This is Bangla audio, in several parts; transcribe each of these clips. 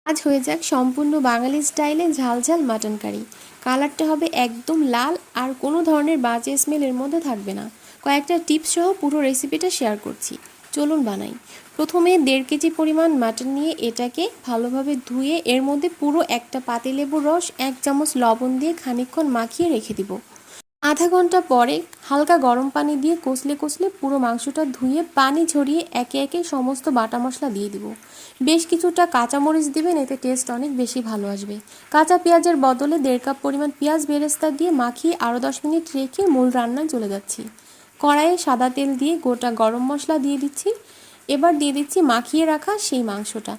আজ হয়ে যাক সম্পূর্ণ বাঙালি স্টাইলে ঝাল ঝাল মাটন কারি। কালারটা হবে একদম লাল আর কোনো ধরনের বাজে স্মেল এর মধ্যে থাকবে না। কয়েকটা টিপস সহ পুরো রেসিপিটা শেয়ার করছি, চলুন বানাই। প্রথমে 1.5 কেজি পরিমাণ মাটন নিয়ে এটাকে ভালোভাবে ধুয়ে এর মধ্যে পুরো একটা পাতিলেবুর রস 1 চামচ লবণ দিয়ে খানিকক্ষণ মাখিয়ে রেখে দিব। আধা ঘন্টা পরে হালকা গরম পানি দিয়ে কষলে কষলে পুরো মাংসটা ধুয়ে পানি ঝরিয়ে একে একে সমস্ত বাটা মশলা দিয়ে দিব। বেশ কিছুটা কাঁচামরিচ দিবেন, এতে টেস্ট অনেক বেশি ভালো আসবে। কাঁচা পেঁয়াজের বদলে 1.5 কাপ পরিমাণ পেঁয়াজ বেরেস্তা দিয়ে মাখিয়ে আরও 10 মিনিট রেখে মূল রান্নায় চলে যাচ্ছি। কড়াইয়ে সাদা তেল দিয়ে গোটা গরম মশলা দিয়ে দিচ্ছি। এবার দিয়ে দিচ্ছি মাখিয়ে রাখা সেই মাংসটা।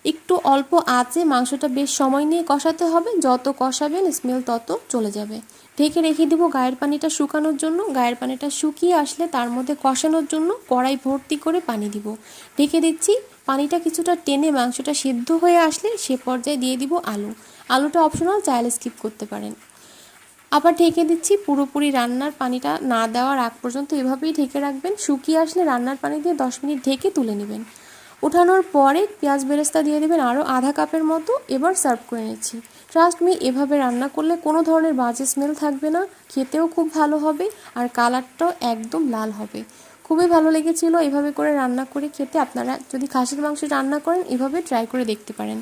একটু অল্প আঁচে মাংসটা বেশ সময় নিয়ে কষাতে হবে, যত কষাবেন স্মেল তত চলে যাবে। ঢেকে রেখে দিব গায়ের পানিটা শুকানোর জন্য। গায়ের পানিটা শুকিয়ে আসলে তার মধ্যে কষানোর জন্য কড়াই ভর্তি করে পানি দিব। ঢেকে দিচ্ছি। পানিটা কিছুটা টেনে মাংসটা সিদ্ধ হয়ে আসলে সে পর্যায়ে দিয়ে দিব আলু। আলুটা অপশনাল, চাইলে স্কিপ করতে পারেন। আবার ঢেকে দিচ্ছি। পুরোপুরি রান্নার পানিটা না দেওয়ার আগ পর্যন্ত এভাবেই ঢেকে রাখবেন। শুকিয়ে আসলে রান্নার পানি দিয়ে 10 মিনিট ঢেকে তুলে নেবেন। ওঠানোর পরে পেঁয়াজ বেরেস্তা দিয়ে দেবেন আরও আধা কাপের মতো। এবার সার্ভ করে নিচ্ছি। ট্রাস্ট মি, এভাবে রান্না করলে কোনো ধরনের বাজে স্মেল থাকবে না, খেতেও খুব ভালো হবে আর কালারটাও একদম লাল হবে। খুবই ভালো লেগেছিল এভাবে করে রান্না করে খেতে। আপনারা যদি খাসির মাংস রান্না করেন এভাবে ট্রাই করে দেখতে পারেন।